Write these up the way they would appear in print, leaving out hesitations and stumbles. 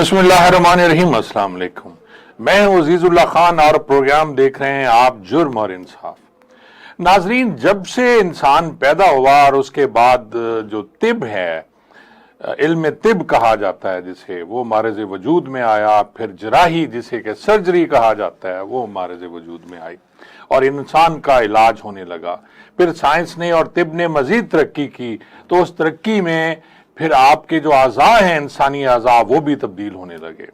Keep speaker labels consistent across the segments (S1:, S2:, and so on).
S1: بسم اللہ الرحمن الرحیم۔ السلام علیکم، میں ہوں عزیز اللہ خان اور پروگرام دیکھ رہے ہیں آپ جرم اور انصاف۔ ناظرین، جب سے انسان پیدا ہوا اور اس کے بعد جو طب ہے، علم طب کہا جاتا ہے جسے، وہ مارز وجود میں آیا، پھر جراحی جسے کہ سرجری کہا جاتا ہے وہ مارز وجود میں آئی اور انسان کا علاج ہونے لگا۔ پھر سائنس نے اور طب نے مزید ترقی کی تو اس ترقی میں پھر آپ کے جو اعضاء ہیں، انسانی اعضاء، وہ بھی تبدیل ہونے لگے۔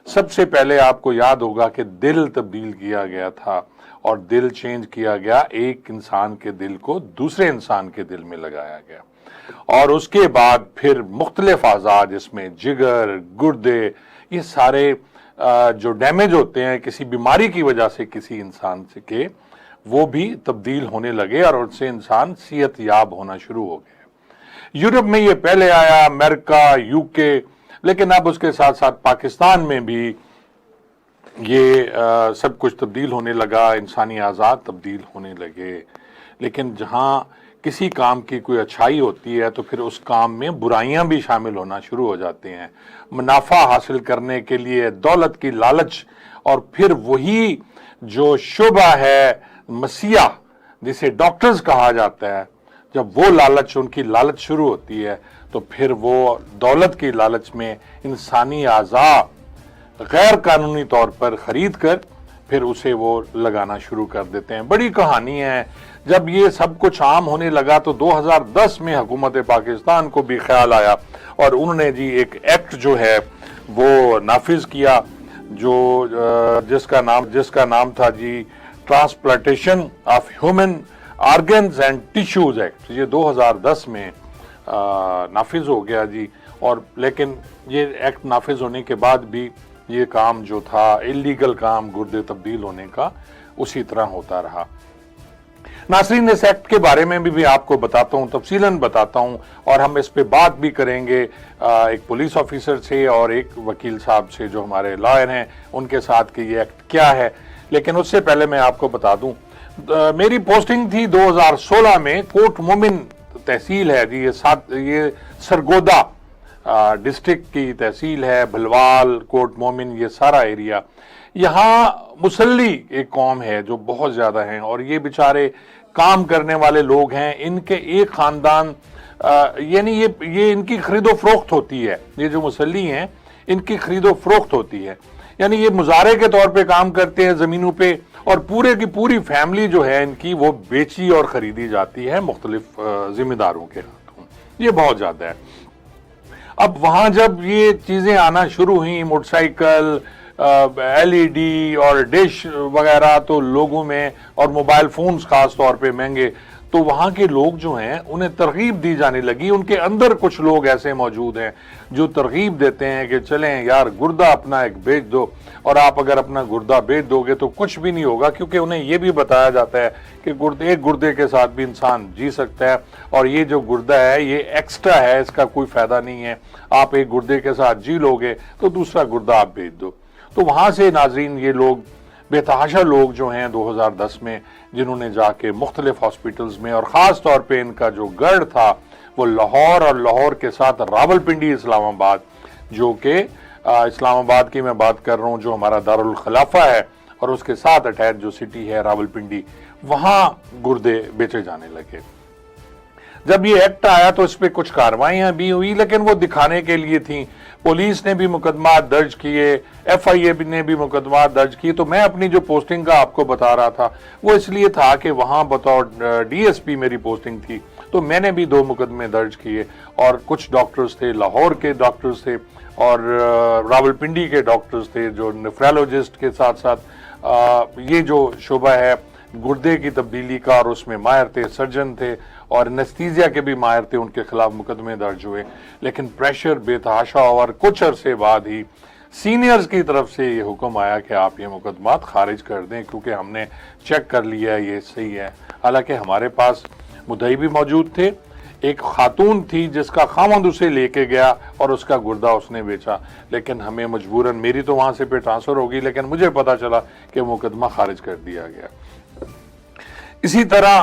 S1: سب سے پہلے آپ کو یاد ہوگا کہ دل تبدیل کیا گیا تھا اور دل چینج کیا گیا، ایک انسان کے دل کو دوسرے انسان کے دل میں لگایا گیا، اور اس کے بعد پھر مختلف اعضاء جس میں جگر، گردے، یہ سارے جو ڈیمیج ہوتے ہیں کسی بیماری کی وجہ سے کسی انسان سے کے، وہ بھی تبدیل ہونے لگے اور ان سے انسان صحت یاب ہونا شروع ہو گئے۔ یورپ میں یہ پہلے آیا، امریکہ، یوکے، لیکن اب اس کے ساتھ ساتھ پاکستان میں بھی یہ سب کچھ تبدیل ہونے لگا، انسانی اعضاء تبدیل ہونے لگے۔ لیکن جہاں کسی کام کی کوئی اچھائی ہوتی ہے تو پھر اس کام میں برائیاں بھی شامل ہونا شروع ہو جاتے ہیں، منافع حاصل کرنے کے لیے دولت کی لالچ، اور پھر وہی جو شعبہ ہے مسیح جسے ڈاکٹرز کہا جاتا ہے، جب وہ لالچ، ان کی لالچ شروع ہوتی ہے تو پھر وہ دولت کی لالچ میں انسانی اعضاء غیر قانونی طور پر خرید کر پھر اسے وہ لگانا شروع کر دیتے ہیں۔ بڑی کہانی ہے۔ جب یہ سب کچھ عام ہونے لگا تو 2010 میں حکومت پاکستان کو بھی خیال آیا اور انہوں نے جی ایک ایکٹ جو ہے وہ نافذ کیا، جس کا نام تھا the transplantation of human organs and tissues act. یہ 2010 میں نافذ ہو گیا جی، اور لیکن یہ ایکٹ نافذ ہونے کے بعد بھی یہ کام جو تھا اللیگل کام، گردے تبدیل ہونے کا، اسی طرح ہوتا رہا۔ ناظرین، اس ایکٹ کے بارے میں بھی آپ کو بتاتا ہوں، تفصیلاً بتاتا ہوں، اور ہم اس پہ بات بھی کریں گے ایک پولیس آفیسر سے اور ایک وکیل صاحب سے جو ہمارے لائر ہیں، ان کے ساتھ کہ یہ ایکٹ کیا ہے۔ لیکن اس سے پہلے میں آپ کو بتا دوں، میری پوسٹنگ تھی 2016 میں، کوٹ مومن تحصیل ہے جی، یہ سرگودا ڈسٹرکٹ کی تحصیل ہے، بھلوال، کوٹ مومن، یہ سارا ایریا۔ یہاں مسلی ایک قوم ہے جو بہت زیادہ ہیں، اور یہ بیچارے کام کرنے والے لوگ ہیں۔ ان کے ایک خاندان، یعنی یہ ان کی خرید و فروخت ہوتی ہے، یہ جو مسلی ہیں ان کی خرید و فروخت ہوتی ہے، یعنی یہ مزارے کے طور پہ کام کرتے ہیں زمینوں پہ، اور پورے کی پوری فیملی جو ہے ان کی وہ بیچی اور خریدی جاتی ہے مختلف ذمہ داروں کے ہاتھوں۔ یہ بہت زیادہ ہے۔ اب وہاں جب یہ چیزیں آنا شروع ہوئیں، motor cycle, L E D اور ڈش وغیرہ، تو لوگوں میں، اور موبائل فونز خاص طور پہ مہنگے، تو وہاں کے لوگ جو ہیں انہیں ترغیب دی جانے لگی۔ ان کے اندر کچھ لوگ ایسے موجود ہیں جو ترغیب دیتے ہیں کہ چلیں یار گردہ اپنا ایک بیچ دو، اور آپ اگر اپنا گردہ بیچ دو گے تو کچھ بھی نہیں ہوگا، کیونکہ انہیں یہ بھی بتایا جاتا ہے کہ ایک گردے کے ساتھ بھی انسان جی سکتا ہے، اور یہ جو گردہ ہے یہ ایکسٹرا ہے، اس کا کوئی فائدہ نہیں ہے، آپ ایک گردے کے ساتھ جی لو گے تو دوسرا گردہ آپ بیچ دو۔ تو وہاں سے ناظرین یہ لوگ، بے تحاشا لوگ جو ہیں 2010 میں، جنہوں نے جا کے مختلف ہاسپٹلز میں، اور خاص طور پہ ان کا جو گڑھ تھا وہ لاہور، اور لاہور کے ساتھ راولپنڈی، اسلام آباد، جو کہ اسلام آباد کی میں بات کر رہا ہوں جو ہمارا دارالخلافہ ہے، اور اس کے ساتھ اٹیچ جو سٹی ہے راولپنڈی، وہاں گردے بیچے جانے لگے۔ جب یہ ایکٹ آیا تو اس پہ کچھ کاروائیاں بھی ہوئی، لیکن وہ دکھانے کے لیے تھیں۔ پولیس نے بھی مقدمات درج کیے، ایف آئی اے نے بھی مقدمات درج کیے۔ تو میں اپنی جو پوسٹنگ کا آپ کو بتا رہا تھا وہ اس لیے تھا کہ وہاں بطور ڈی ایس پی میری پوسٹنگ تھی، تو میں نے بھی 2 مقدمے درج کیے، اور کچھ ڈاکٹرز تھے، لاہور کے ڈاکٹرز تھے اور راولپنڈی کے ڈاکٹرز تھے جو نیفرالوجسٹ کے ساتھ ساتھ یہ جو شعبہ ہے گردے کی تبدیلی کا، اور اس میں ماہر تھے، سرجن تھے اور انیستھیزیا کے بھی ماہر تھے، ان کے خلاف مقدمے درج ہوئے۔ لیکن پریشر بے تحاشا، اور کچھ عرصے بعد ہی سینئرز کی طرف سے یہ حکم آیا کہ آپ یہ مقدمات خارج کر دیں، کیونکہ ہم نے چیک کر لیا یہ صحیح ہے۔ حالانکہ ہمارے پاس مدعی بھی موجود تھے، ایک خاتون تھی جس کا خاوند اسے لے کے گیا اور اس کا گردہ اس نے بیچا، لیکن ہمیں مجبوراً، میری تو وہاں سے پہ ٹرانسفر ہوگی، لیکن مجھے پتا چلا کہ مقدمہ خارج کر دیا گیا۔ اسی طرح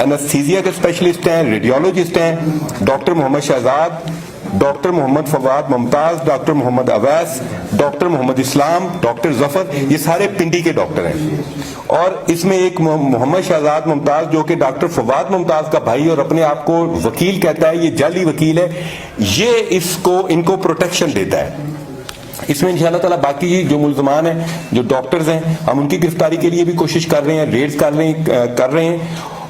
S2: انستھیزیا کے اسپیشلسٹ ہیں, ریڈیولوجسٹ ہیں, ڈاکٹر محمد شہزاد, ڈاکٹر محمد فواد ممتاز, ڈاکٹر محمد اویس, ڈاکٹر محمد اسلام, ڈاکٹر ظفر, یہ سارے پنڈی کے ڈاکٹر ہیں. اور اس میں ایک محمد شہزاد ممتاز جو کہ ڈاکٹر فواد ممتاز کا بھائی اور اپنے آپ کو وکیل کہتا ہے, یہ جعلی وکیل ہے, یہ ان کو پروٹیکشن دیتا ہے. اس میں انشاءاللہ تعالیٰ باقی جو ملزمان ہیں, جو ڈاکٹرز ہیں, ہم ان کی گرفتاری کے لیے بھی کوشش کر رہے ہیں, ریڈز کر رہے ہیں.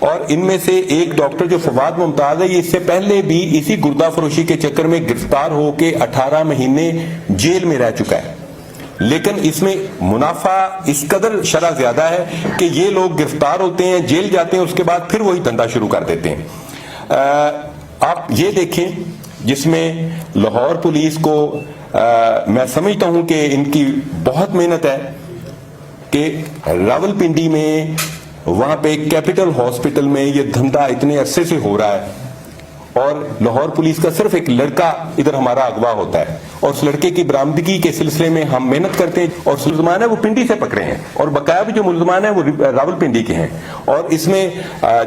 S2: اور ان میں سے ایک ڈاکٹر جو فواد ممتاز ہے, یہ اس سے پہلے بھی اسی گردہ فروشی کے چکر میں گرفتار ہو کے 18 مہینے جیل میں رہ چکا ہے. لیکن اس میں منافع اس قدر شرح زیادہ ہے کہ یہ لوگ گرفتار ہوتے ہیں, جیل جاتے ہیں, اس کے بعد پھر وہی دھندا شروع کر دیتے ہیں. آپ یہ دیکھیں جس میں لاہور پولیس کو میں سمجھتا ہوں کہ ان کی بہت محنت ہے کہ راولپنڈی میں وہاں پہ کیپٹل ہاسپٹل میں یہ دھندا اتنے عرصے سے ہو رہا ہے, اور لاہور پولیس کا صرف ایک لڑکا ادھر ہمارا اغوا ہوتا ہے, اور اس لڑکے کی برآمدگی کے سلسلے میں ہم محنت کرتے ہیں, اور ملزمان ہیں وہ پنڈی سے پکڑے ہیں, اور بقایا بھی جو ملزمان ہیں وہ راولپنڈی کے ہیں. اور اس میں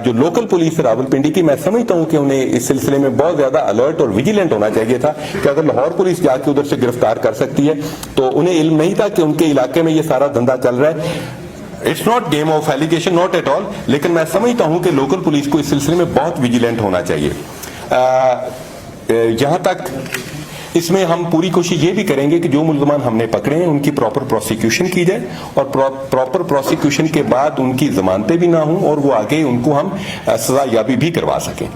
S2: جو لوکل پولیس ہے راولپنڈی کی, میں سمجھتا ہوں کہ انہیں اس سلسلے میں بہت زیادہ الرٹ اور ویجیلنٹ ہونا چاہیے تھا کہ اگر لاہور پولیس جا کے ادھر سے گرفتار کر سکتی ہے تو انہیں علم نہیں تھا کہ ان کے علاقے میں یہ سارا دھندا چل رہا ہے. It's not game of allegation, not at all, لیکن میں سمجھتا ہوں کہ لوکل پولیس کو اس سلسلے میں بہت ویجیلنٹ ہونا چاہیے. یہاں تک اس میں ہم پوری کوشش یہ بھی کریں گے کہ جو ملزمان ہم نے پکڑے ہیں ان کی پراپر پروسیکیوشن کی جائے, اور پراپر پروسیکیوشن کے بعد ان کی ضمانتیں بھی نہ ہوں, اور وہ آگے ان کو ہم سزا یابی بھی کروا سکیں.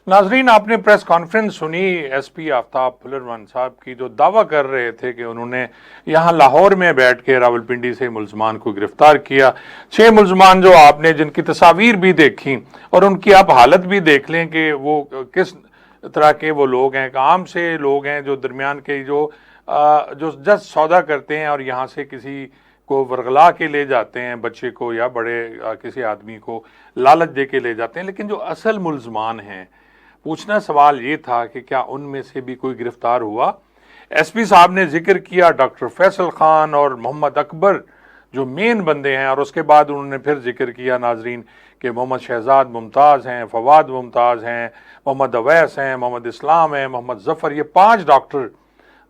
S1: ناظرین, آپ نے پریس کانفرنس سنی ایس پی آفتاب پھلروان صاحب کی, جو دعویٰ کر رہے تھے کہ انہوں نے یہاں لاہور میں بیٹھ کے راولپنڈی سے ملزمان کو گرفتار کیا. 6 ملزمان جو آپ نے جن کی تصاویر بھی دیکھی اور ان کی آپ حالت بھی دیکھ لیں کہ وہ کس طرح کے وہ لوگ ہیں, عام سے لوگ ہیں جو درمیان کے جو جس سودا کرتے ہیں اور یہاں سے کسی کو ورغلا کے لے جاتے ہیں, بچے کو یا بڑے کسی آدمی کو لالچ دے کے لے جاتے ہیں. لیکن جو اصل ملزمان ہیں, پوچھنا سوال یہ تھا کہ کیا ان میں سے بھی کوئی گرفتار ہوا. ایس پی صاحب نے ذکر کیا ڈاکٹر فیصل خان اور محمد اکبر جو مین بندے ہیں, اور اس کے بعد انہوں نے پھر ذکر کیا ناظرین کہ محمد شہزاد ممتاز ہیں, فواد ممتاز ہیں, محمد اویس ہیں, محمد اسلام ہیں, محمد ظفر, یہ 5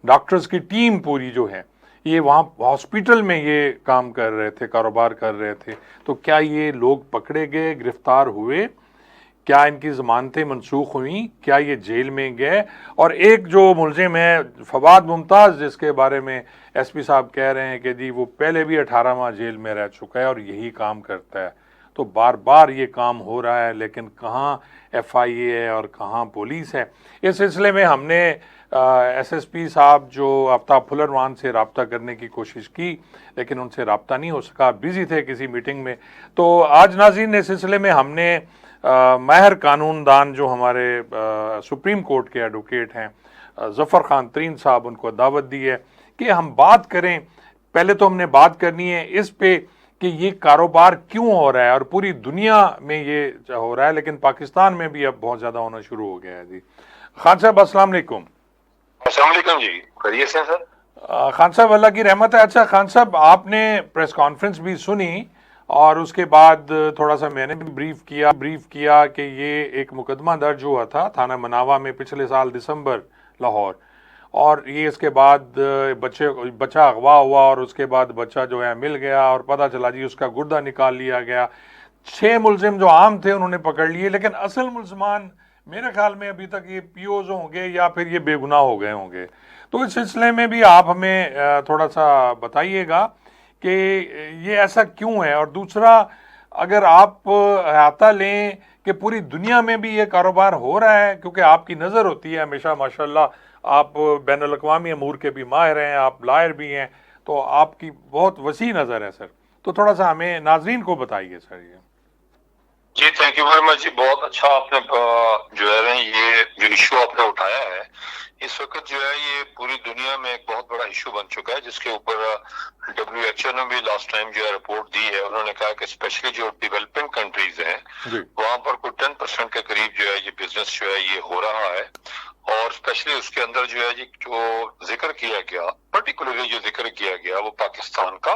S1: ڈاکٹرز کی ٹیم پوری جو ہے یہ وہاں ہاسپٹل میں یہ کام کر رہے تھے, کاروبار کر رہے تھے. تو کیا یہ لوگ پکڑے گئے, گرفتار ہوئے, کیا ان کی ضمانتیں منسوخ ہوئیں, کیا یہ جیل میں گئے؟ اور ایک جو ملزم ہے فواد ممتاز, جس کے بارے میں ایس پی صاحب کہہ رہے ہیں کہ جی وہ پہلے بھی 18 ماہ جیل میں رہ چکا ہے اور یہی کام کرتا ہے, تو بار بار یہ کام ہو رہا ہے, لیکن کہاں ایف آئی اے ہے اور کہاں پولیس ہے. اس سلسلے میں ہم نے ایس ایس پی صاحب جو آفتاب پھلروان سے رابطہ کرنے کی کوشش کی, لیکن ان سے رابطہ نہیں ہو سکا, بزی تھے کسی میٹنگ میں. تو آج ناظرین اس سلسلے میں ہم نے ماہر قانون دان جو ہمارے سپریم کورٹ کے ایڈوکیٹ ہیں ظفر خان ترین صاحب, ان کو دعوت دی ہے کہ ہم بات کریں. پہلے تو ہم نے بات کرنی ہے اس پہ کہ یہ کاروبار کیوں ہو رہا ہے, اور پوری دنیا میں یہ ہو رہا ہے, لیکن پاکستان میں بھی اب بہت زیادہ ہونا شروع ہو گیا ہے. جی خان صاحب السلام علیکم.
S3: السلام علیکم جی, خیریت سے سر؟
S1: خان صاحب اللہ کی رحمت ہے. اچھا خان صاحب, آپ نے پریس کانفرنس بھی سنی اور اس کے بعد تھوڑا سا میں نے بھی بریف کیا کہ یہ ایک مقدمہ درج ہوا تھا تھانہ مناوا میں پچھلے سال دسمبر لاہور, اور یہ اس کے بعد بچہ اغوا ہوا, اور اس کے بعد بچہ جو ہے مل گیا اور پتہ چلا جی اس کا گردہ نکال لیا گیا. 6 ملزم جو عام تھے انہوں نے پکڑ لیے, لیکن اصل ملزمان میرے خیال میں ابھی تک یہ پی اوز ہوں گے یا پھر یہ بے گناہ ہو گئے ہوں گے. تو اس سلسلے میں بھی آپ ہمیں تھوڑا سا بتائیے گا کہ یہ ایسا کیوں ہے, اور دوسرا اگر آپ احاطہ لیں کہ پوری دنیا میں بھی یہ کاروبار ہو رہا ہے, کیونکہ آپ کی نظر ہوتی ہے ہمیشہ ماشاءاللہ, آپ بین الاقوامی امور کے بھی ماہر ہیں, آپ لائر بھی ہیں, تو آپ کی بہت وسیع نظر ہے سر. تو تھوڑا سا ہمیں ناظرین کو بتائیے سر. یہ
S3: جی تھینک یو ویری مچ جی, بہت اچھا آپ نے جو ہے یہ جو ایشو آپ نے اٹھایا ہے, اس وقت جو ہے یہ پوری دنیا میں ایک بہت بڑا ایشو بن چکا ہے, جس کے اوپر WHO نے بھی لاسٹ ٹائم جو ہے رپورٹ دی ہے. انہوں نے کہا کہ اسپیشلی جو ڈیولپنگ کنٹریز ہیں وہاں پر کوئی 10% کے قریب جو ہے یہ بزنس جو ہے یہ ہو رہا ہے, اور اسپیشلی اس کے اندر جو ہے جو ذکر کیا گیا, پرٹیکولرلی جو ذکر کیا گیا وہ پاکستان کا,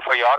S3: FIR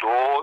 S3: 2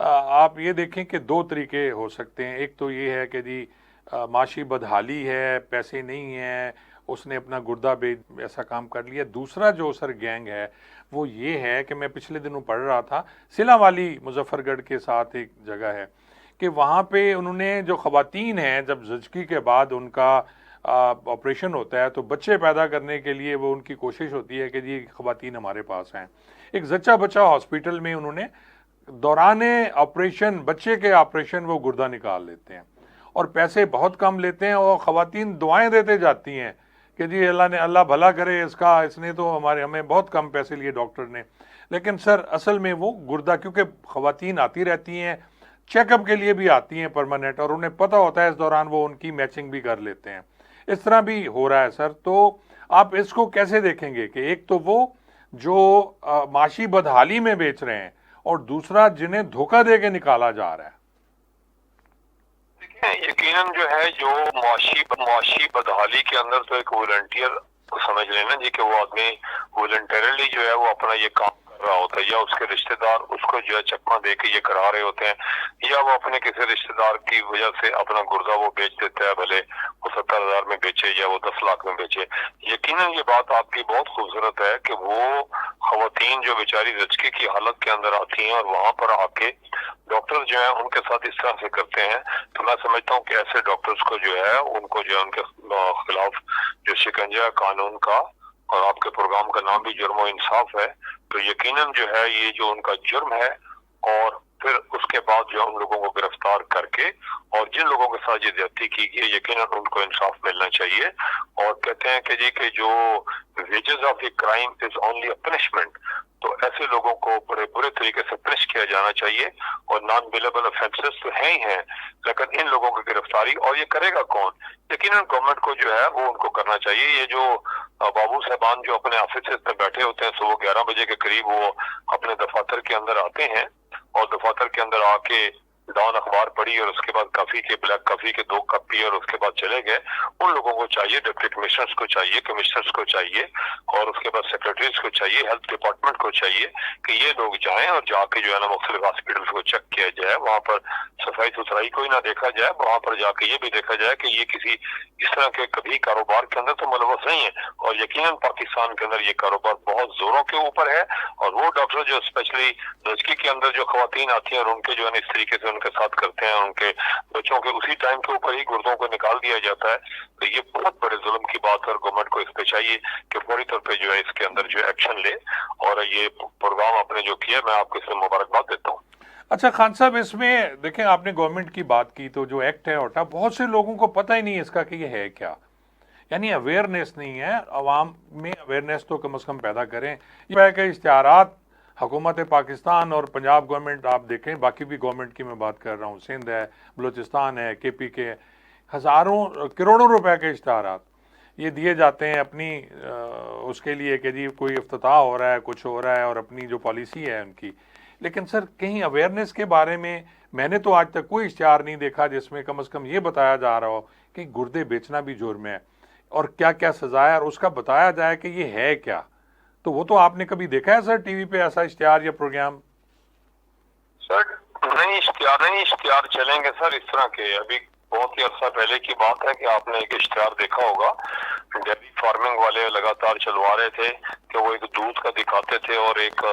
S1: آپ یہ دیکھیں کہ دو طریقے ہو سکتے ہیں. ایک تو یہ ہے کہ جی معاشی بدحالی ہے, پیسے نہیں ہیں, اس نے اپنا گردہ بیچ ایسا کام کر لیا. دوسرا جو سر گینگ ہے وہ یہ ہے کہ میں پچھلے دنوں پڑھ رہا تھا, سلا والی مظفر گڑھ کے ساتھ ایک جگہ ہے کہ وہاں پہ انہوں نے جو خواتین ہیں, جب زچگی کے بعد ان کا آپریشن ہوتا ہے تو بچے پیدا کرنے کے لیے وہ ان کی کوشش ہوتی ہے کہ جی خواتین ہمارے پاس ہیں. ایک زچہ بچہ ہاسپٹل میں انہوں نے دوران آپریشن, بچے کے آپریشن, وہ گردہ نکال لیتے ہیں اور پیسے بہت کم لیتے ہیں, اور خواتین دعائیں دیتے جاتی ہیں کہ جی اللہ بھلا کرے اس کا, اس نے تو ہمیں بہت کم پیسے لیے ڈاکٹر نے. لیکن سر اصل میں وہ گردہ, کیونکہ خواتین آتی رہتی ہیں, چیک اپ کے لیے بھی آتی ہیں پرماننٹ, اور انہیں پتہ ہوتا ہے اس دوران وہ ان کی میچنگ بھی کر لیتے ہیں. اس طرح بھی ہو رہا ہے سر. تو آپ اس کو کیسے دیکھیں گے کہ ایک تو وہ جو معاشی بدحالی میں بیچ رہے ہیں, اور دوسرا جنہیں دھوکہ دے کے نکالا جا رہا ہے؟
S3: یقیناً جو ہے جو معاشی بدحالی کے اندر تو ایک والنٹیئر سمجھ لینا جی کہ وہ آدمی والنٹیرلی جو ہے وہ اپنا یہ کام کر رہا ہوتا ہے, یا اس کے رشتہ دار اس کو جو ہے چکمہ دے کے یہ کرا رہے ہوتے ہیں, یا وہ اپنے کسی رشتہ دار کی وجہ سے اپنا گردہ وہ بیچ دیتا ہے, بھلے وہ 70,000 میں بیچے یا وہ 10 لاکھ میں بیچے. یقیناً یہ بات آپ کی بہت خوبصورت ہے کہ وہ خواتین جو بیچاری زچگی کی حالت کے اندر آتی ہیں اور وہاں پر آ کے ڈاکٹر جو ہیں ان کے ساتھ اس طرح سے کرتے ہیں, تو میں سمجھتا ہوں کہ ایسے ڈاکٹرز کو جو ہے ان کو جو ہے ان کے خلاف جو شکنجہ قانون کا, اور آپ کے پروگرام کا نام بھی جرم و انصاف ہے, تو یقیناً جو ہے یہ جو ان کا جرم ہے, اور پھر اس کے بعد جو ان لوگوں کو گرفتار کر کے, اور جن لوگوں کے ساتھ یہ زیادتی کی گئی یقیناً ان کو انصاف ملنا چاہیے. اور کہتے ہیں کہ جی کہ جو wages of a crime is only a punishment, تو ایسے لوگوں کو بڑے برے طریقے سے پنش کیا جانا چاہیے. اور نان بیلیبل افینسز تو ہیں ہی ہیں, لیکن ان لوگوں کی گرفتاری, اور یہ کرے گا کون؟ یقیناً گورنمنٹ کو جو ہے وہ ان کو کرنا چاہیے. یہ جو بابو صاحبان جو اپنے آفیسز میں بیٹھے ہوتے ہیں صبح 11 بجے کے قریب وہ اپنے دفاتر کے اندر آتے ہیں, اور دفاتر کے اندر آ کے ڈان اخبار پڑھی اور اس کے بعد کافی کے بلیک کافی کے 2 کپ پی اور اس کے بعد چلے گئے, ان لوگوں کو چاہیے, ڈپٹی کمشنرز کو چاہیے, کمشنرز کو چاہیے, اور اس کے بعد سیکرٹریز کو چاہیے, ہیلتھ ڈپارٹمنٹ کو چاہیے کہ یہ لوگ جائیں اور جا کے جو ہے نا مختلف ہاسپٹلس کو چیک کیا جائے, وہاں پر صفائی ستھرائی کوئی نہ دیکھا جائے, وہاں پر جا کے یہ بھی دیکھا جائے کہ یہ کسی اس طرح کے کبھی کاروبار کے اندر تو ملوث نہیں ہے. اور یقیناً پاکستان کے اندر یہ کاروبار بہت زوروں کے اوپر ہے, اور وہ ڈاکٹر جو اسپیشلی زچگی کے اندر جو خواتین آتی ہیں اور ان کے جو ہے اس طریقے سے ان کے ساتھ کرتے ہیں, ان کے بچوں کے اسی ٹائم کے اوپر ہی گردوں کو نکال دیا جاتا ہے, تو یہ بہت بڑے ظلم کی بات ہے. اور گورنمنٹ کو اس پہ چاہیے کہ فوری طور پہ جو ہے اس کے اندر جو ایکشن لے, اور یہ پروگرام آپ نے جو کیا میں آپ کو اس میں مبارکباد دیتا ہوں.
S1: اچھا خان صاحب, اس میں دیکھیں آپ نے گورنمنٹ کی بات کی, تو جو ایکٹ ہے ہوتا بہت سے لوگوں کو پتہ ہی نہیں ہے اس کا کہ یہ ہے کیا, یعنی اویئرنیس نہیں ہے. عوام میں اویئرنیس تو کم از کم پیدا کریں. یہ ہے کہ اشتہارات حکومت پاکستان اور پنجاب گورنمنٹ آپ دیکھیں, باقی بھی گورنمنٹ کی میں بات کر رہا ہوں, سندھ ہے, بلوچستان ہے, کے پی کے, ہزاروں کروڑوں روپے کے اشتہارات یہ دیے جاتے ہیں اپنی اس کے لیے کہ جی کوئی افتتاح ہو رہا ہے, کچھ ہو رہا ہے, اور اپنی جو پالیسی ہے ان کی. لیکن سر کہیں اویئرنیس کے بارے میں نے تو آج تک کوئی اشتہار نہیں دیکھا جس میں کم از کم یہ بتایا جا رہا ہو کہ گردے بیچنا بھی جرم ہے اور کیا کیا سزا ہے, اور اس کا بتایا جائے کہ یہ ہے کیا. تو وہ تو آپ نے کبھی دیکھا ہے سر ٹی وی پہ ایسا اشتہار یا پروگرام؟
S3: سر نہیں اشتہار چلیں گے سر اس طرح کے. ابھی بہت ہی عرصہ پہلے کی بات ہے کہ آپ نے ایک اشتہار دیکھا ہوگا, ڈیری فارمنگ والے لگاتار چلوا رہے تھے کہ وہ ایک دودھ کا دکھاتے تھے اور ایک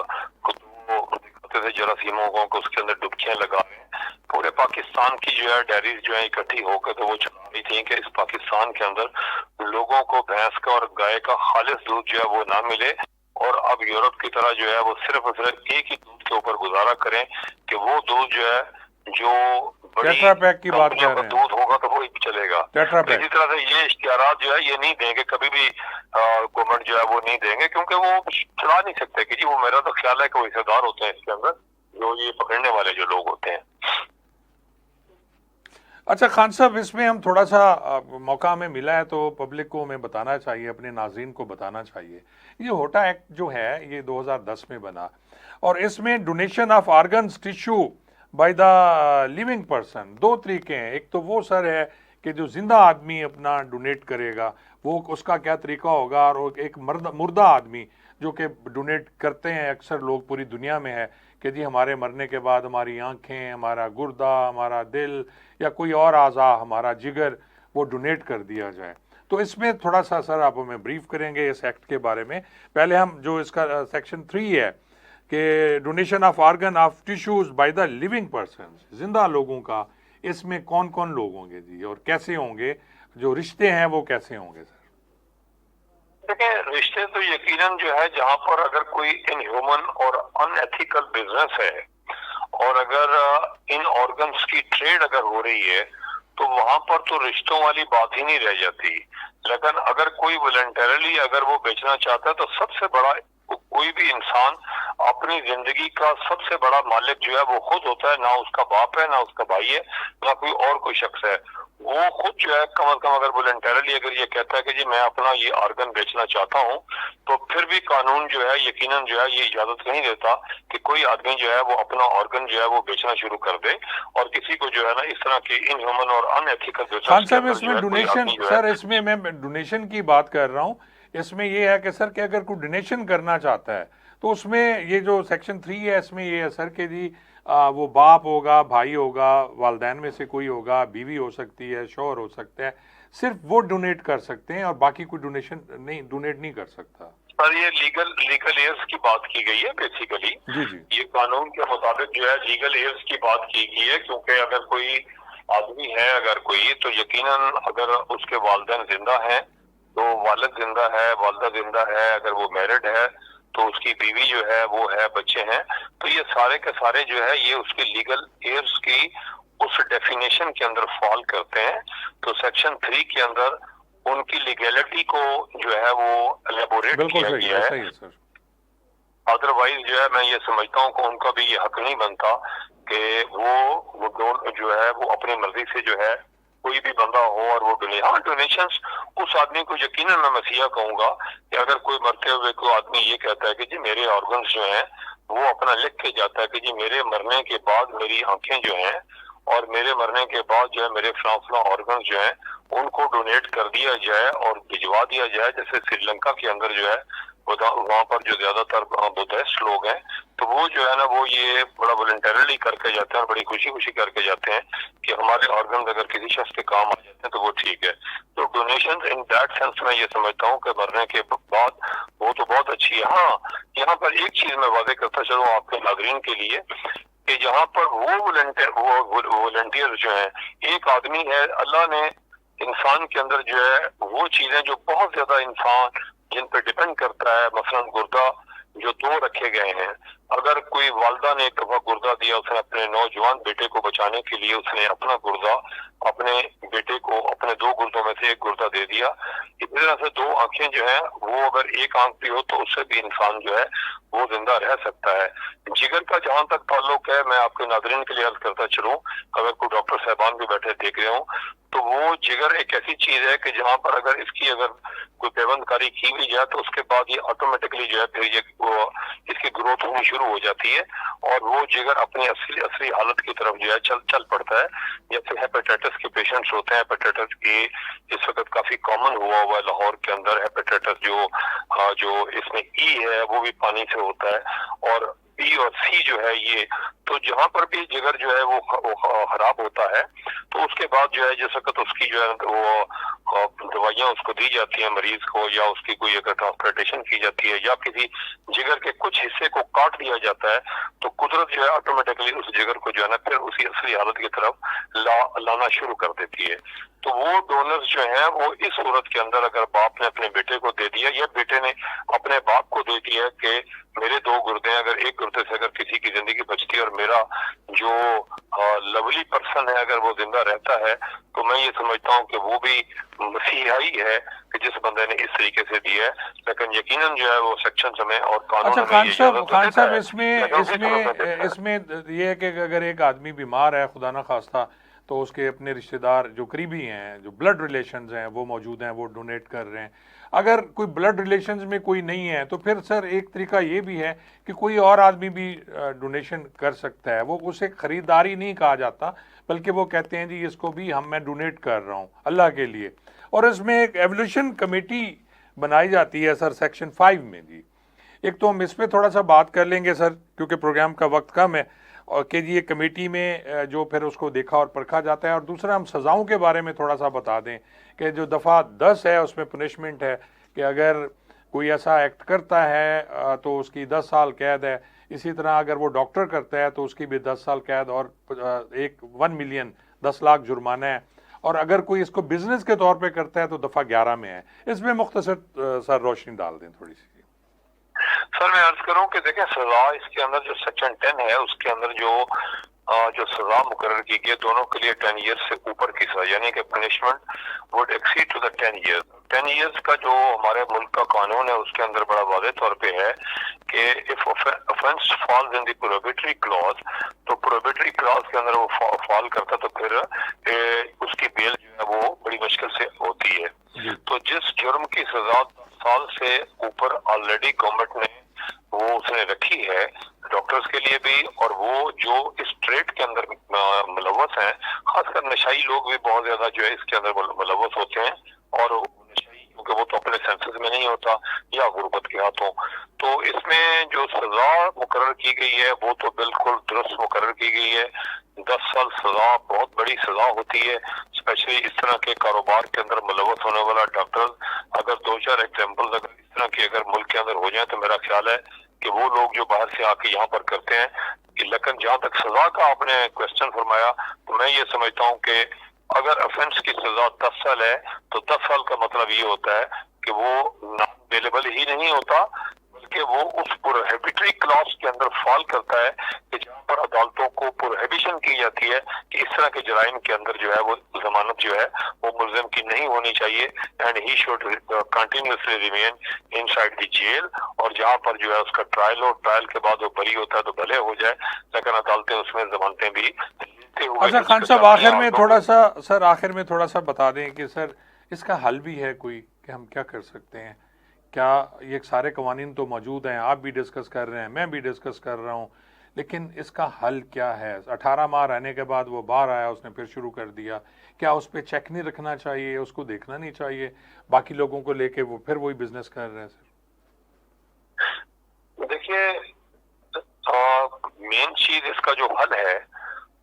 S3: دکھاتے تھے جراثیموں کو اس کے اندر ڈبکیاں لگا رہے ہیں. پورے پاکستان کی جو ہے ڈیریز جو ہے اکٹھی ہو کے تو وہ چلا رہی تھیں کہ اس پاکستان کے اندر لوگوں کو بھینس کا اور گائے کا خالص دودھ جو ہے وہ نہ ملے, اور اب یورپ کی طرح جو ہے وہ صرف اور صرف ایک ہی دودھ کے اوپر گزارا کریں کہ وہ دودھ جو ہے جو
S1: ٹیٹرا پیک کی بات کر رہے ہیں,
S3: دودھ ہوگا تو وہی چلے گا. اسی طرح سے یہ اشتہارات جو ہے یہ نہیں دیں گے کبھی بھی, گورنمنٹ جو ہے وہ نہیں دیں گے, کیونکہ وہ چلا نہیں سکتے کہ جی وہ, میرا تو خیال ہے کہ وہ حصہ دار ہوتے ہیں اس کے اندر جو یہ پکڑنے والے جو لوگ ہوتے ہیں.
S1: اچھا خان صاحب, اس میں ہم تھوڑا سا موقع ہمیں ملا ہے تو پبلک کو ہمیں بتانا چاہیے, اپنے ناظرین کو بتانا چاہیے. یہ ہوٹا ایکٹ جو ہے یہ 2010 میں بنا, اور اس میں donation of organs tissue by the living person 2 طریقے ہیں. ایک تو وہ سر ہے کہ جو زندہ آدمی اپنا ڈونیٹ کرے گا وہ اس کا کیا طریقہ ہوگا, اور ایک مردہ آدمی جو کہ ڈونیٹ کرتے ہیں اکثر لوگ پوری دنیا میں ہے کہ جی ہمارے مرنے کے بعد ہماری آنکھیں، ہمارا گردہ، ہمارا دل یا کوئی اور اعضاء، ہمارا جگر، وہ ڈونیٹ کر دیا جائے. تو اس میں تھوڑا سا سر آپ ہمیں بریف کریں گے اس ایکٹ کے بارے میں. پہلے ہم جو اس کا سیکشن 3 ہے کہ donation of organ of tissues by the living persons, زندہ لوگوں کا، اس میں کون کون لوگ ہوں گے جی اور کیسے ہوں گے، جو رشتے ہیں وہ کیسے ہوں گے سر؟
S3: دیکھیں رشتے تو یقیناً جو ہے جہاں پر اگر کوئی ان ہیومن اور ان ایتھیکل بزنس ہے اور اگر ان آرگنز کی ٹریڈ اگر ہو رہی ہے تو وہاں پر تو رشتوں والی بات ہی نہیں رہ جاتی. لیکن اگر کوئی والنٹرلی اگر وہ بیچنا چاہتا ہے تو سب سے بڑا کوئی بھی انسان اپنی زندگی کا سب سے بڑا مالک جو ہے وہ خود ہوتا ہے، نہ اس کا باپ ہے، نہ اس کا بھائی ہے، نہ کوئی اور کوئی شخص ہے. وہ خود جو ہے کم از کم اگر والنٹرلی اگر یہ کہتا ہے کہ جی میں اپنا یہ آرگن بیچنا چاہتا ہوں، تو پھر بھی قانون جو ہے یقیناً جو ہے یہ اجازت نہیں دیتا کہ کوئی آدمی جو ہے وہ اپنا آرگن جو ہے وہ بیچنا شروع کر دے اور کسی کو جو ہے نا اس طرح کی ان ہیومن اور ان ایتھیکل.
S1: خان صاحب اس میں ڈونیشن، سر اس میں ڈونیشن کی بات کر رہا ہوں، اس میں یہ ہے کہ سر کہ اگر کوئی ڈونیشن کرنا چاہتا ہے تو اس میں یہ جو سیکشن 3 ہے اس میں یہ ہے سر کہ جی وہ باپ ہوگا، بھائی ہوگا، والدین میں سے کوئی ہوگا، بیوی ہو سکتی ہے، شوہر ہو سکتا ہے، صرف وہ ڈونیٹ کر سکتے ہیں اور باقی کوئی ڈونیٹ نہیں کر سکتا.
S3: سر یہ لیگل ایئرز کی بات کی گئی ہے بیسیکلی.
S1: جی جی
S3: یہ قانون کے مطابق جو ہے لیگل ایئرز کی بات کی گئی ہے، کیونکہ اگر کوئی آدمی ہے اگر کوئی تو یقیناً اگر اس کے والدین زندہ ہیں تو والد زندہ ہے، والدہ زندہ ہے، اگر وہ میرڈ ہے تو اس کی بیوی جو ہے وہ ہے، بچے ہیں، تو یہ سارے کے سارے جو ہے یہ اس کے لیگل ایئرز کی اس ڈیفینیشن کے اندر فال کرتے ہیں. تو سیکشن 3 کے اندر ان کی لیگیلٹی کو جو ہے وہ الیبوریٹ کیا گیا ہے. ادروائز جو ہے میں یہ سمجھتا ہوں کہ ان کا بھی یہ حق نہیں بنتا کہ وہ جو ہے وہ اپنی مرضی سے جو ہے کوئی بھی بندہ ہو اور وہ ڈونیشنز اس آدمی کو یقیناً میں مسیحا کہوں گا کہ اگر کوئی مرتے ہوئے کوئی آدمی یہ کہتا ہے کہ جی میرے آرگنز جو ہیں وہ اپنا لکھ کے جاتا ہے کہ جی میرے مرنے کے بعد میری آنکھیں جو ہیں اور میرے مرنے کے بعد جو ہے میرے فلاں آرگنز جو ہیں ان کو ڈونیٹ کر دیا جائے اور بھجوا دیا جائے، جیسے سری لنکا کے اندر جو ہے وہاں پر جو زیادہ تر بدھسٹ لوگ ہیں تو وہ جو ہے نا وہ یہ بڑا والنٹرلی کر کے جاتے ہیں اور بڑی خوشی کر کے جاتے ہیں کہ ہمارے آرگنز اگر کسی شخص کے کام آ جاتے ہیں تو وہ ٹھیک ہے. تو ڈونیشن ان دیٹ سینس میں یہ سمجھتا ہوں کہ مرنے کے بعد وہ تو بہت اچھی ہے. ہاں یہاں پر ایک چیز میں واضح کرتا چلوں آپ کے ناظرین کے لیے کہ جہاں پر وہ والنٹیئر جو ہیں، ایک آدمی ہے، اللہ نے انسان کے اندر جو ہے وہ چیزیں جو بہت زیادہ انسان جن پہ ڈیپینڈ کرتا ہے، مثلا گردہ جو 2 رکھے گئے ہیں. اگر کوئی والدہ نے ایک دفعہ گردہ دیا، اس نے اپنے نوجوان بیٹے کو بچانے کے لیے اس نے اپنا گردہ اپنے بیٹے کو اپنے 2 گردوں میں سے ایک گردہ دے دیا. اسی طرح سے 2 آنکھیں جو ہیں وہ اگر ایک آنکھ بھی ہو تو اس سے بھی انسان جو ہے وہ زندہ رہ سکتا ہے. جگر کا جہاں تک تعلق ہے، میں آپ کے ناظرین کے لیے عرض کرتا چلوں، اگر کوئی ڈاکٹر صاحبان بھی بیٹھے دیکھ رہے ہوں تو وہ جگر ایک ایسی چیز ہے کہ جہاں پر اگر اس کی اگر کوئی پیوند کاری کی بھی جائے تو اس کے بعد یہ آٹومیٹکلی جو ہے پھر اس کی گروتھ ہونی شروع ہو جاتی ہے اور وہ جگر اپنی اصلی حالت کی طرف جو ہے چل پڑتا ہے. جیسے ہیپیٹائٹس کے پیشنٹس ہوتے ہیں، ہیپیٹائٹس کی اس وقت کافی کامن ہوا ہے لاہور کے اندر. ہیپیٹائٹس جو اس میں ای ہے وہ بھی پانی سے ہوتا ہے اور بی اور سی جو ہے یہ، تو جہاں پر بھی جگر جو ہے وہ خراب ہوتا ہے تو اس کے بعد جو ہے جس وقت اس کی جو ہے وہ دوائیاں اس کو دی جاتی ہیں مریض کو، یا اس کی کوئی اگر ٹرانسپلانٹیشن کی جاتی ہے یا کسی جگر کے کچھ حصے کو کاٹ دیا جاتا ہے تو قدرت جو ہے آٹومیٹکلی اس جگر کو جو ہے نا پھر اسی اصلی حالت کی طرف لانا شروع کر دیتی ہے. تو وہ ڈونرز جو ہیں وہ اس صورت کے اندر اگر باپ نے اپنے بیٹے کو دے دیا یا بیٹے نے اپنے باپ کو دے دیا کہ میرے 2 گردے ہیں، اگر ایک گردے سے اگر کسی کی زندگی بچتی ہے اور میرا جو لولی پرسن ہے اگر وہ زندہ رہتا ہے تو میں یہ سمجھتا ہوں کہ وہ بھی مسیحائی ہے کہ جس بندے نے اس طریقے سے دیا ہے. لیکن یقیناً جو ہے وہ سیکشن میں اور قانون
S1: خان صاحب اس میں یہ ہے کہ اگر ایک آدمی بیمار ہے خدا نہ خواستہ تو اس کے اپنے رشتہ دار جو قریبی ہیں، جو بلڈ ریلیشنز ہیں وہ موجود ہیں، وہ ڈونیٹ کر رہے ہیں. اگر کوئی بلڈ ریلیشنز میں کوئی نہیں ہے تو پھر سر ایک طریقہ یہ بھی ہے کہ کوئی اور آدمی بھی ڈونیشن کر سکتا ہے. وہ اسے خریداری نہیں کہا جاتا بلکہ وہ کہتے ہیں جی اس کو بھی میں ڈونیٹ کر رہا ہوں اللہ کے لیے. اور اس میں ایک ایولیوشن کمیٹی بنائی جاتی ہے سر سیکشن 5 میں جی ایک تو ہم اس پہ تھوڑا سا بات کر لیں گے سر کیونکہ پروگرام کا وقت کم ہے، اور کہ یہ کمیٹی میں جو پھر اس کو دیکھا اور پرکھا جاتا ہے، اور دوسرا ہم سزاؤں کے بارے میں تھوڑا سا بتا دیں کہ جو دفعہ 10 ہے اس میں پنشمنٹ ہے کہ اگر کوئی ایسا ایکٹ کرتا ہے تو اس کی 10 سال قید ہے، اسی طرح اگر وہ ڈاکٹر کرتا ہے تو اس کی بھی 10 سال قید اور 1 ملین 10 لاکھ جرمانہ ہے، اور اگر کوئی اس کو بزنس کے طور پہ کرتا ہے تو دفعہ 11 میں ہے۔ اس میں مختصر سر روشنی ڈال دیں تھوڑی سی۔
S3: سر میں عرض کروں کہ دیکھیں سزا اس کے اندر جو سیکشن 10 ہے اس کے اندر جو سزا مقرر کی گئی دونوں کے لیے 10 ایئرس سے اوپر کی سزا، یعنی کہ punishment would exceed to the 10 years. 10 years کا جو ہمارے ملک کا قانون ہے اس کے اندر بڑا واضح طور پہ ہے کہ if offense falls in the prohibitory clause، تو prohibitory clause کے اندر وہ فال کرتا تو پھر اس کی بیل جو ہے وہ بڑی مشکل سے ہوتی ہے۔ تو جس جرم کی سزا 10 سال سے اوپر آلریڈی گورنمنٹ نے وہ اس نے رکھی ہے ڈاکٹرز کے لیے بھی، اور وہ جو اس ٹریڈ کے اندر ملوث ہیں، خاص کر نشائی لوگ بھی بہت زیادہ جو ہے اس کے اندر ملوث ہوتے ہیں، اور نشائی کیونکہ وہ تو اپنے سینسز میں نہیں ہوتا یا غربت کے ہاتھوں، تو اس میں جو سزا مقرر کی گئی ہے وہ تو بالکل درست مقرر کی گئی ہے۔ 10 سال سزا بہت بڑی سزا ہوتی ہے، اسپیشلی اس طرح کے کاروبار کے اندر ملوث ہونے والا ڈاکٹر۔ اگر 2-4 ایگزامپل اگر اس طرح کی اگر ملک کے اندر ہو جائیں تو میرا خیال ہے کہ وہ لوگ جو باہر سے آ کے یہاں پر کرتے ہیں، لیکن جہاں تک سزا کا آپ نے کوشچن فرمایا تو میں یہ سمجھتا ہوں کہ اگر افینس کی سزا 10 سال ہے تو 10 سال کا مطلب یہ ہوتا ہے کہ وہ نان اویلیبل ہی نہیں ہوتا، بلکہ وہ اس پروہیبٹری کلاس کے اندر فال کرتا ہے کہ جہاں پر عدالتوں کو پروہیبیشن کی جاتی ہے کہ اس طرح کے جرائم کے اندر جو ہے وہ ضمانت جو ہے وہ ملزم کی نہیں ہونی چاہیے، and he should continuously remain inside the jail, اور جہاں پر جو ہے اس کا ٹرائل ہو، ٹرائل کے بعد وہ بری ہوتا ہے تو بھلے ہو جائے، لیکن عدالتیں اس میں ضمانتیں بھی لیتے ہوئے۔
S1: اچھا خان صاحب آخر میں تھوڑا سا سر آخر میں تھوڑا سا بتا دیں کہ سر اس کا حل بھی ہے کوئی کہ ہم کیا کر سکتے ہیں؟ کیا یہ سارے قوانین تو موجود ہیں، آپ بھی ڈسکس کر رہے ہیں، میں بھی ڈسکس کر رہا ہوں، لیکن اس کا حل کیا ہے؟ 18 ماہ رہنے کے بعد وہ باہر آیا، اس نے پھر شروع کر دیا، کیا اس پہ چیک نہیں رکھنا چاہیے؟ اس کو دیکھنا نہیں چاہیے؟ باقی لوگوں کو لے کے وہ پھر وہی بزنس کر رہے ہیں سر۔
S3: دیکھیے مین چیز اس کا جو حل ہے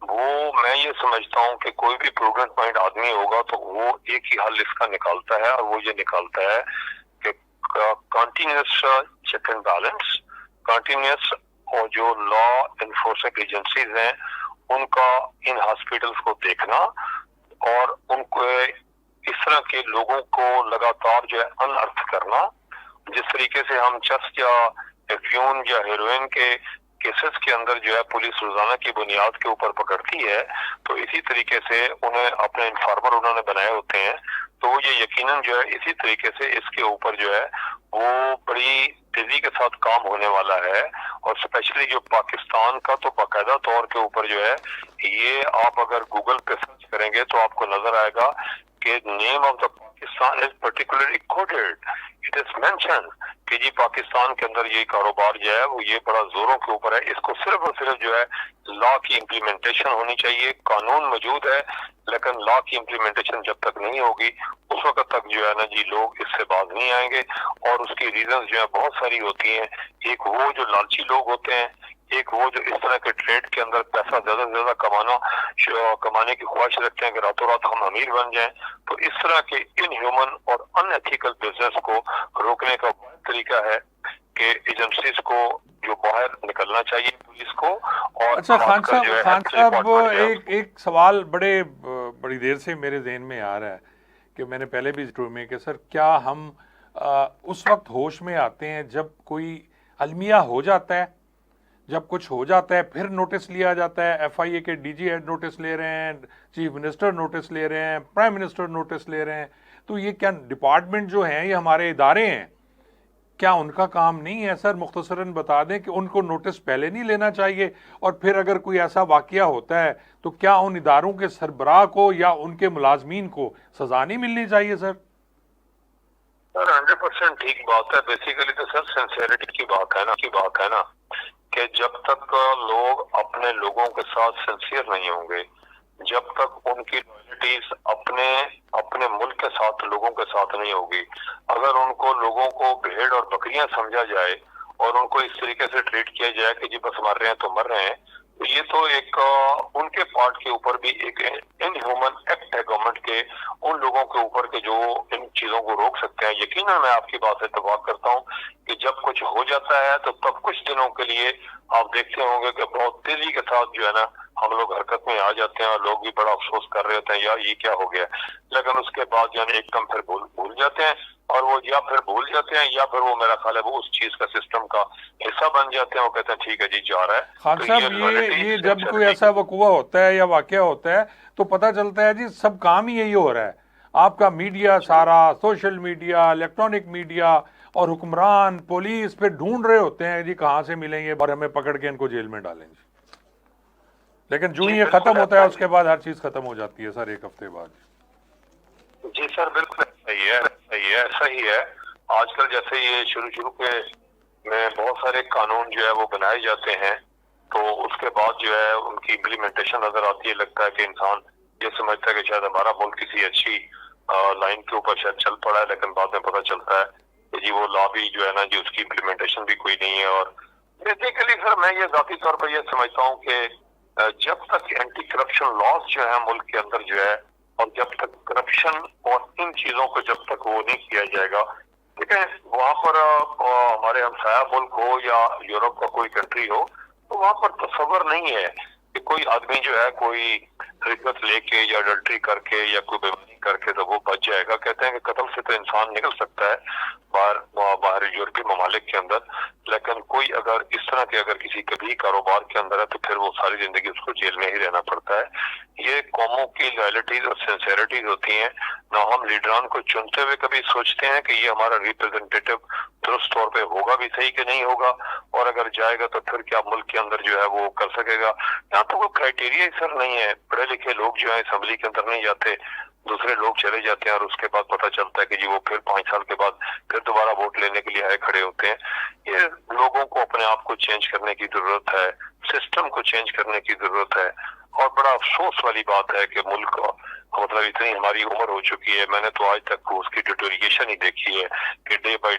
S3: وہ میں یہ سمجھتا ہوں کہ کوئی بھی پروگرنٹ مائنڈ آدمی ہوگا تو وہ ایک ہی حل اس کا نکالتا ہے، اور وہ یہ نکالتا ہے کہ continuous check and balance, continuous, اور جو لا انفورسنگ ایجنسیز ہیں ان کا ان ہاسپٹلس کو دیکھنا، اور ان کو اس طرح کے لوگوں کو لگاتار جو ہے ان ارتھ کرنا۔ جس طریقے سے ہم چرس یا افیون یا ہیروئن کے کیسز کے اندر جو ہے پولیس روزانہ کی بنیاد کے اوپر پکڑتی ہے، تو اسی طریقے سے انہیں اپنے انفارمر انہوں نے بنائے ہوتے ہیں، تو وہ یہ یقیناً جو ہے اسی طریقے سے اس کے اوپر جو ہے وہ بڑی تیزی کے ساتھ کام ہونے والا ہے، اور اسپیشلی جو پاکستان کا تو باقاعدہ طور کے اوپر جو ہے یہ آپ اگر گوگل پہ سرچ کریں گے تو آپ کو نظر آئے گا کہ name of the Pakistan is particularly coded, it is mention کہ جی پاکستان کے اندر یہ کاروبار جو ہے وہ یہ بڑا زوروں کے اوپر ہے۔ اس کو صرف اور صرف جو ہے لا کی امپلیمنٹیشن ہونی چاہیے۔ قانون موجود ہے لیکن لا کی امپلیمنٹیشن جب تک نہیں ہوگی اس وقت تک جو ہے نا جی لوگ اس سے باز نہیں آئیں گے، اور اس کی ریزنز جو ہے بہت ساری ہوتی ہیں۔ ایک وہ جو لالچی لوگ ہوتے ہیں، ایک وہ جو اس طرح کے ٹریڈ کے اندر پیسہ زیادہ سے زیادہ کمانے کی خواہش رکھتے ہیں کہ راتوں رات ہم امیر بن جائیں، تو اس طرح کے ان ہیومن اور ان ایتھیکل بزنس کو روکنے کا طریقہ ہے کہ ایجنسیز کو جو باہر نکلنا چاہیے پولیس کو۔ اور
S1: اچھا خان صاحب ایک سوال بڑی دیر سے میرے ذہن میں آ رہا ہے کہ میں نے پہلے بھی ضرور میں کہ سر کیا ہم اس وقت ہوش میں آتے ہیں جب کوئی المیہ ہو جاتا ہے، جب کچھ ہو جاتا ہے پھر نوٹس لیا جاتا ہے، ایف آئی اے کے ڈی جی ہیڈ نوٹس لے رہے ہیں، چیف منسٹر نوٹس لے رہے ہیں، پرائم منسٹر نوٹس لے رہے ہیں، تو یہ کیا ڈپارٹمنٹ جو ہیں یہ ہمارے ادارے ہیں، کیا ان کا کام نہیں ہے سر؟ مختصراً بتا دیں کہ ان کو نوٹس پہلے نہیں لینا چاہیے، اور پھر اگر کوئی ایسا واقعہ ہوتا ہے تو کیا ان اداروں کے سربراہ کو یا ان کے ملازمین کو سزا نہیں ملنی چاہیے سر؟
S3: سر 100% ٹھیک بات ہے۔ بیسیکلی تو سر سنسیئرٹی کی بات ہے نا کہ جب تک لوگ اپنے لوگوں کے ساتھ سنسیئر نہیں ہوں گے، جب تک ان کی لویلٹیز اپنے ملک کے ساتھ لوگوں کے ساتھ نہیں ہوگی، اگر ان کو لوگوں کو بھیڑ اور بکریاں سمجھا جائے اور ان کو اس طریقے سے ٹریٹ کیا جائے کہ جی بس مر رہے ہیں تو مر رہے ہیں، تو یہ تو ایک ان کے پارٹ کے اوپر بھی ایک ان ہیومن ایکٹ ہے گورنمنٹ کے ان لوگوں کے اوپر کہ جو ان چیزوں کو روک سکتے ہیں۔ یقیناً میں آپ کی بات سے اتفاق کرتا ہوں کہ جب کچھ ہو جاتا ہے تو تب کچھ دنوں کے لیے آپ دیکھتے ہوں گے کہ بہت تیزی کے ساتھ جو ہے نا ہم لوگ حرکت میں آ جاتے ہیں اور لوگ بھی بڑا افسوس کر رہے ہوتے ہیں یا یہ کیا ہو گیا، لیکن اس کے بعد جو ہے نا ایک دم پھر بھول جاتے ہیں، اور وہ یا پھر بھول جاتے ہیں یا پھر وہ میرا خیال ہے وہ اس چیز کا سسٹم کا حصہ بن جاتے ہیں، وہ کہتے ہیں ٹھیک ہے جی جا رہا ہے۔
S1: خان
S3: تو
S1: صاحب یہ جب کوئی ایسا وقوع ہوتا ہے یا واقعہ ہوتا ہے تو پتہ چلتا ہے جی سب کام ہی یہی ہو رہا ہے، آپ کا میڈیا سارا، سوشل میڈیا، الیکٹرانک میڈیا اور حکمران پولیس پہ ڈھونڈ رہے ہوتے ہیں جی کہاں سے ملیں گے اور ہمیں پکڑ کے ان کو جیل میں ڈالیں گے، لیکن جو ہی یہ ختم ہوتا ہے اس کے بعد ہر چیز ختم ہو جاتی ہے سر ایک ہفتے بعد۔
S3: جی سر بالکل صحیح ہے، صحیح ہے، صحیح ہے۔ آج کل جیسے یہ شروع کے میں بہت سارے قانون جو ہے وہ بنائے جاتے ہیں تو اس کے بعد جو ہے ان کی امپلیمنٹیشن نظر آتی ہے، لگتا ہے کہ انسان یہ سمجھتا ہے کہ شاید ہمارا ملک کسی اچھی لائن کے اوپر شاید چل پڑا ہے، لیکن بعد میں پتہ چلتا ہے کہ جی وہ لا بھی جو ہے نا جی اس کی امپلیمنٹیشن بھی کوئی نہیں ہے۔ اور بیسیکلی سر میں یہ ذاتی طور پر یہ سمجھتا ہوں کہ جب تک اینٹی کرپشن لاز جو ہے ملک کے اندر جو ہے، اور جب تک کرپشن اور ان چیزوں کو جب تک وہ نہیں کیا جائے گا، ٹھیک ہے، وہاں پر ہمارے ہمسایہ ملک ہو یا یورپ کا کوئی کنٹری ہو تو وہاں پر تصور نہیں ہے کہ کوئی آدمی جو ہے کوئی رشوت لے کے یا اڈلٹری کر کے یا کوئی بےمانی کر کے تو وہ بچ جائے گا۔ کہتے ہیں کہ قتل سے تو انسان نکل سکتا ہے باہر یورپی ممالک کے اندر، لیکن کوئی اگر اس طرح کے اگر کسی کبھی کاروبار کے اندر ہے تو پھر وہ ساری زندگی اس کو جیل میں ہی رہنا پڑتا ہے۔ یہ قوموں کی لائلٹیز اور سنسیریٹیز ہوتی ہیں، نہ ہم لیڈران کو چنتے ہوئے کبھی سوچتے ہیں کہ یہ ہمارا ریپرزنٹیٹو درست طور پہ ہوگا بھی صحیح کہ نہیں ہوگا، اور اگر جائے گا تو پھر کیا ملک کے اندر جو ہے وہ کر سکے گا۔ یہاں تو کوئی کرائٹیریا ہی سر نہیں ہے، پڑھے لکھے لوگ جو ہیں اسمبلی کے اندر نہیں جاتے، دوسرے لوگ چلے جاتے ہیں اور اس کے بعد پتہ چلتا ہے کہ جی وہ پھر 5 سال کے بعد پھر دوبارہ ووٹ لینے کے لیے آئے کھڑے ہوتے ہیں۔ یہ لوگوں کو اپنے آپ کو چینج کرنے کی ضرورت ہے، سسٹم کو چینج کرنے کی ضرورت ہے، اور بڑا افسوس والی بات ہے کہ ملک مطلب اتنی ہماری عمر ہو چکی ہے، میں نے تو آج تک اس کی ڈیٹوریشن ہی دیکھی ہے کہ ڈے بائی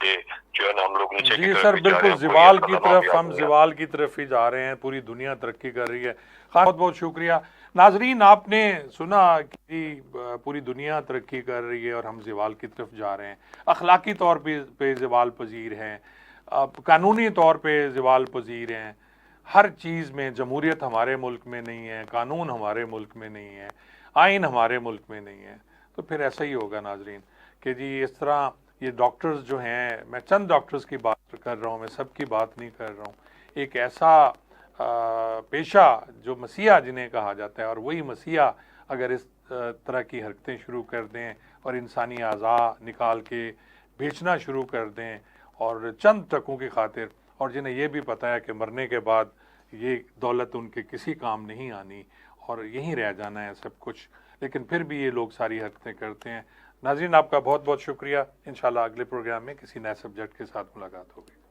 S3: ڈے جو ہے نا ہم لوگ نیچے کی
S1: جی
S3: طرف
S1: سر
S3: بھی جا رہے
S1: بالکل
S3: ہیں، کوئی
S1: زوال
S3: ایسا
S1: کی
S3: دماغ
S1: طرف، ہم
S3: نہیں ہے۔
S1: زوال کی طرف ہی جا رہے ہیں، پوری دنیا ترقی کر رہی ہے۔ بہت بہت شکریہ ناظرین، آپ نے سنا کہ پوری دنیا ترقی کر رہی ہے اور ہم زوال کی طرف جا رہے ہیں، اخلاقی طور پہ زوال پذیر ہیں، قانونی طور پہ زوال پذیر ہیں، ہر چیز میں جمہوریت ہمارے ملک میں نہیں ہے، قانون ہمارے ملک میں نہیں ہے، آئین ہمارے ملک میں نہیں ہے، تو پھر ایسا ہی ہوگا ناظرین کہ جی اس طرح یہ ڈاکٹرز جو ہیں، میں چند ڈاکٹرز کی بات کر رہا ہوں، میں سب کی بات نہیں کر رہا ہوں، ایک ایسا پیشہ جو مسیحا جنہیں کہا جاتا ہے، اور وہی مسیحا اگر اس طرح کی حرکتیں شروع کر دیں اور انسانی اعضاء نکال کے بیچنا شروع کر دیں اور چند ٹکوں کی خاطر، اور جنہیں یہ بھی پتہ ہے کہ مرنے کے بعد یہ دولت ان کے کسی کام نہیں آنی اور یہیں رہ جانا ہے سب کچھ، لیکن پھر بھی یہ لوگ ساری حرکتیں کرتے ہیں۔ ناظرین آپ کا بہت بہت شکریہ، انشاءاللہ اگلے پروگرام میں کسی نئے سبجیکٹ کے ساتھ ملاقات ہوگی۔